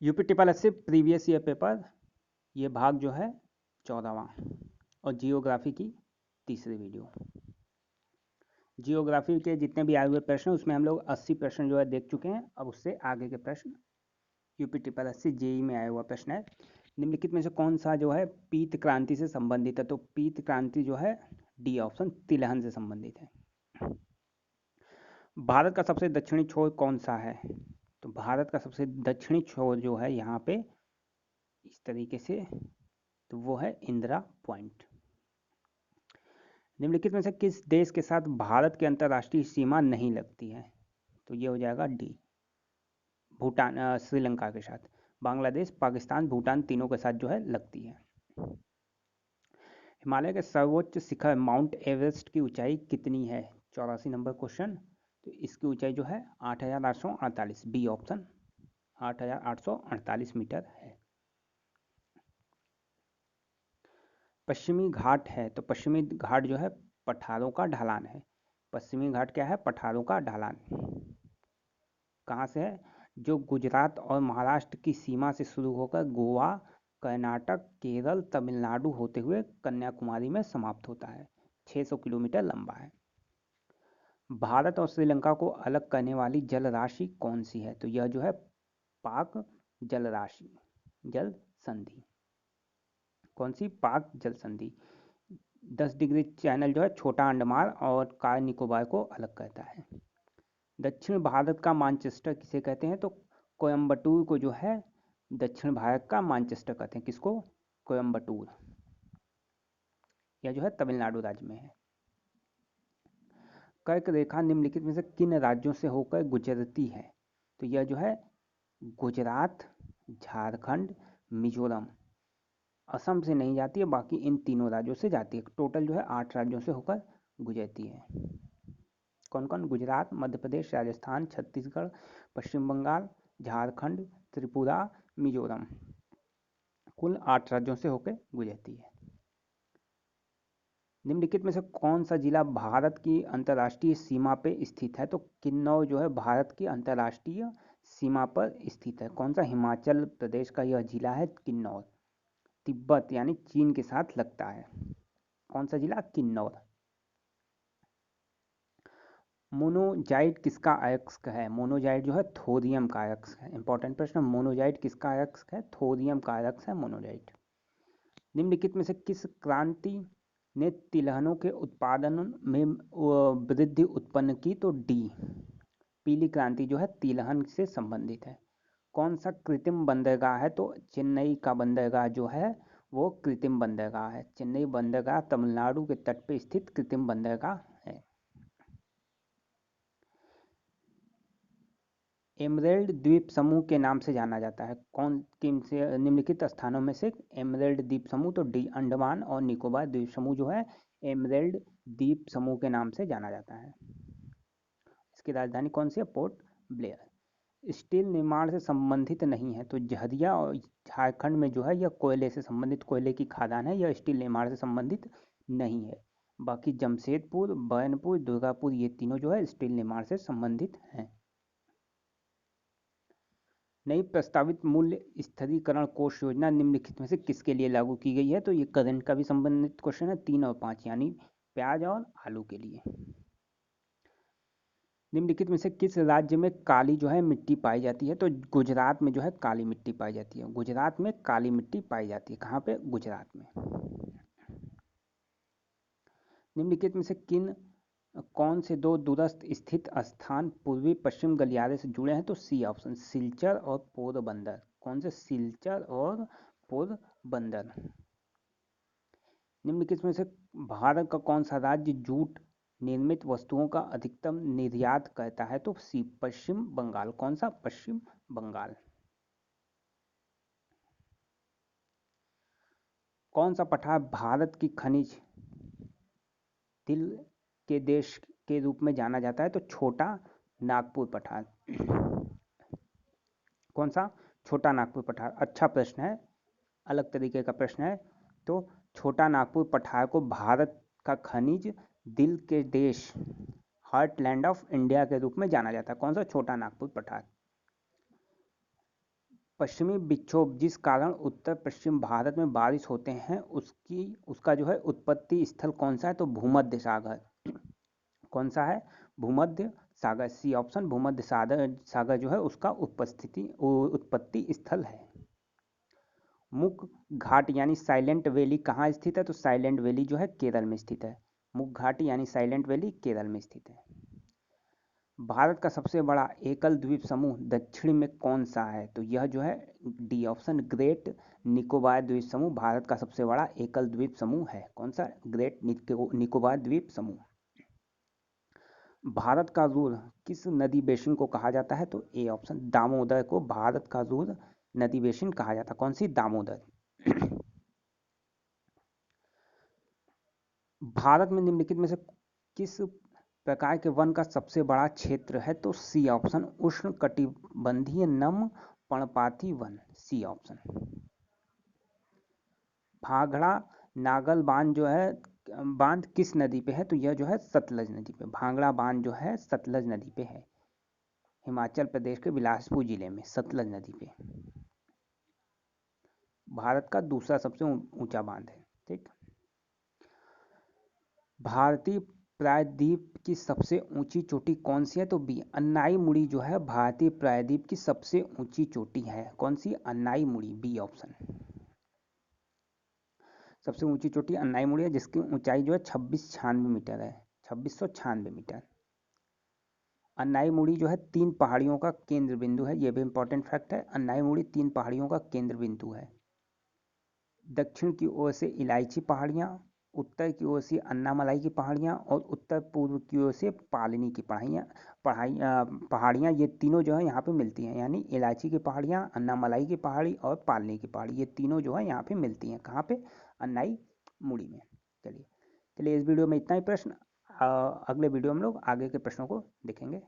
UP triple S से previous year paper, ये भाग जो है 14वां और जियोग्राफी की तीसरी वीडियो। जियोग्राफी के जितने भी आए हुए प्रश्न उसमें हम लोग 80 प्रश्न जो है देख चुके हैं। अब उससे आगे के प्रश्न यूपी ट्रिपल एस से जेई में आया हुआ प्रश्न है, निम्नलिखित में से कौन सा जो है पीत क्रांति से संबंधित है? तो पीत क्रांति जो है डी ऑप्शन तिलहन से संबंधित है। भारत का सबसे दक्षिणी छोर कौन सा है? तो भारत का सबसे दक्षिणी छोर जो है यहाँ पे इस तरीके से, तो वो है इंदिरा पॉइंट। निम्नलिखित में से किस देश के साथ भारत की अंतर्राष्ट्रीय सीमा नहीं लगती है? तो ये हो जाएगा डी, भूटान, श्रीलंका के साथ। बांग्लादेश, पाकिस्तान, भूटान तीनों के साथ जो है लगती है। हिमालय के सर्वोच्च शिखर माउंट एवरेस्ट की ऊंचाई कितनी है? 84 नंबर क्वेश्चन। तो इसकी ऊंचाई जो है 8,848, बी ऑप्शन 8,848 मीटर है। पश्चिमी घाट है, तो पश्चिमी घाट जो है पठारों का ढलान है। पश्चिमी घाट क्या है? पठारों का ढलान। कहाँ से है? जो गुजरात और महाराष्ट्र की सीमा से शुरू होकर गोवा, कर्नाटक, केरल, तमिलनाडु होते हुए कन्याकुमारी में समाप्त होता है। 600 किलोमीटर लंबा है। भारत और श्रीलंका को अलग करने वाली जल राशि कौन सी है? तो यह जो है पाक जल राशि, जल संधि। कौन सी? पाक जल संधि। 10 डिग्री चैनल जो है छोटा अंडमान और कार निकोबार को अलग करता है। दक्षिण भारत का मानचेस्टर किसे कहते हैं? तो कोयम्बटूर को जो है दक्षिण भारत का मानचेस्टर कहते हैं। किसको? कोयम्बटूर। यह जो है तमिलनाडु राज्य में है। कर्क रेखा निम्नलिखित में से किन राज्यों से होकर गुजरती है? तो यह जो है गुजरात, झारखंड, मिजोरम, असम से नहीं जाती है, बाकी इन तीनों राज्यों से जाती है। टोटल जो है 8 राज्यों से होकर गुजरती है। कौन कौन? गुजरात, मध्य प्रदेश, राजस्थान, छत्तीसगढ़, पश्चिम बंगाल, झारखंड, त्रिपुरा, मिजोरम। कुल 8 राज्यों से होकर गुजरती है। निम्नलिखित में से कौन सा जिला भारत की अंतर्राष्ट्रीय सीमा पे स्थित है? तो किन्नौर जो है भारत की अंतर्राष्ट्रीय सीमा पर स्थित है। कौन सा? हिमाचल प्रदेश का यह जिला है किन्नौर। तिब्बत यानी चीन के साथ लगता है। कौन सा जिला? किन्नौर। मोनोजाइट किसका अयस्क है? मोनोजाइट जो है थोरियम का अयस्क है। इंपॉर्टेंट प्रश्न, मोनोजाइट किसका अयस्क है? थोरियम का अयस्क है मोनोजाइट। निम्नलिखित में से किस क्रांति ने तिलहनों के उत्पादन में वृद्धि उत्पन्न की? तो डी, पीली क्रांति जो है तिलहन से संबंधित है। कौन सा कृत्रिम बंदरगाह है? तो चेन्नई का बंदरगाह जो है वो कृत्रिम बंदरगाह है। चेन्नई बंदरगाह तमिलनाडु के तट पर स्थित कृत्रिम बंदरगाह है। एमरेल्ड द्वीप समूह के नाम से जाना जाता है। कौन किन से निम्नलिखित स्थानों में से? एमरेल्ड द्वीप समूह, तो डी, अंडमान और निकोबार द्वीप समूह जो है एमरेल्ड द्वीप समूह के नाम से जाना जाता है। इसकी राजधानी कौन सी है? Port Blair. स्टील निर्माण से संबंधित नहीं है, तो जहरिया और झारखंड में जो है यह कोयले से संबंधित, कोयले की खादान है, यह स्टील निर्माण से संबंधित नहीं है। बाकी जमशेदपुर, बर्नपुर, दुर्गापुर ये तीनों जो है स्टील निर्माण से संबंधित हैं। नई प्रस्तावित मूल्य स्थिरीकरण कोष योजना निम्नलिखित में से किसके लिए लागू की गई है? तो ये करंट का भी संबंधित क्वेश्चन है। 3 और 5 यानी प्याज और आलू के लिए। निम्नलिखित में से किस राज्य में काली जो है मिट्टी पाई जाती है? तो गुजरात में जो है काली मिट्टी पाई जाती है। गुजरात में काली मिट्टी पाई जाती है। कहाँ पे? गुजरात में। निम्नलिखित में से कौन से दो दूरस्थ स्थित स्थान पूर्वी पश्चिम गलियारे से जुड़े हैं? तो सी ऑप्शन, सिलचर और पोरबंदर। कौन से? सिलचर और पोरबंदर। निम्नलिखित में से भारत का कौन सा राज्य जूट निर्मित वस्तुओं का अधिकतम निर्यात करता है? तो सी, पश्चिम बंगाल। कौन सा? पश्चिम बंगाल। कौन सा पठार भारत की खनिज तिल के देश के रूप में जाना जाता है? तो छोटा नागपुर पठार। कौन सा? छोटा नागपुर पठार। अच्छा प्रश्न है, अलग तरीके का प्रश्न है। तो छोटा नागपुर पठार को भारत का खनिज दिल के देश, हार्टलैंड ऑफ इंडिया के रूप में जाना जाता है। कौन सा? छोटा नागपुर पठार। पश्चिमी विक्षोभ जिस कारण उत्तर पश्चिम भारत में बारिश होते हैं उसका जो है उत्पत्ति स्थल कौन सा है? तो भूमध्य सागर। कौन सा है? भूमध्य सागर। सी ऑप्शन, भूमध्य सागर जो है उसका उत्पत्ति स्थल है। मुख घाट यानी साइलेंट वैली कहाँ स्थित है? तो साइलेंट वैली जो है केरल में स्थित है। मुख घाट यानी साइलेंट वैली केरल में स्थित है। भारत का सबसे बड़ा एकल द्वीप समूह दक्षिण में कौन सा है? तो यह जो है डी ऑप्शन, ग्रेट निकोबार द्वीप समूह भारत का सबसे बड़ा एकल द्वीप समूह है। कौन सा? ग्रेट निकोबार द्वीप समूह। भारत का रुद्र किस नदी बेसिन को कहा जाता है? तो ए ऑप्शन, दामोदर को भारत का रुद्र नदी बेसिन कहा जाता है। कौन सी? दामोदर। भारत में निम्नलिखित में से किस प्रकार के वन का सबसे बड़ा क्षेत्र है? तो सी ऑप्शन, उष्ण कटिबंधीय नम पर्णपाती वन। C option. भाखड़ा नागल बांध जो है बांध किस नदी पे है? तो यह जो है सतलज नदी पे। भांगड़ा बांध जो है सतलज नदी पे है, हिमाचल प्रदेश के बिलासपुर जिले में सतलज नदी पे। भारत का दूसरा सबसे ऊंचा बांध है। ठीक। भारतीय प्रायद्वीप की सबसे ऊंची चोटी कौन सी है? तो बी, अन्नाई मुड़ी जो है भारतीय प्रायद्वीप की सबसे ऊंची चोटी है। कौन सी? अन्नाई मुड़ी। B option. सबसे ऊंची चोटी अन्नाई मुड़ी है जिसकी ऊंचाई जो है 2696 मीटर है। 2696 मीटर। अन्नाई मुड़ी जो है 3 पहाड़ियों का केंद्र बिंदु है। यह भी इंपॉर्टेंट फैक्ट है। अन्नाई मुड़ी 3 पहाड़ियों का केंद्र बिंदु है। दक्षिण की ओर से इलायची पहाड़ियाँ, उत्तर की ओर से अन्नामलाई की पहाड़ियाँ और उत्तर पूर्व की ओर से पालनी की पहाड़ियाँ, ये तीनों जो है यहाँ पे मिलती हैं। यानी इलायची की पहाड़ियाँ, अन्नामलाई की पहाड़ी और पालनी की पहाड़ी, ये तीनों जो है यहाँ पे मिलती हैं। कहाँ पे? अन्नाई मुड़ी में। चलिए इस वीडियो में इतना ही प्रश्न। अगले वीडियो में हम लोग आगे के प्रश्नों को देखेंगे।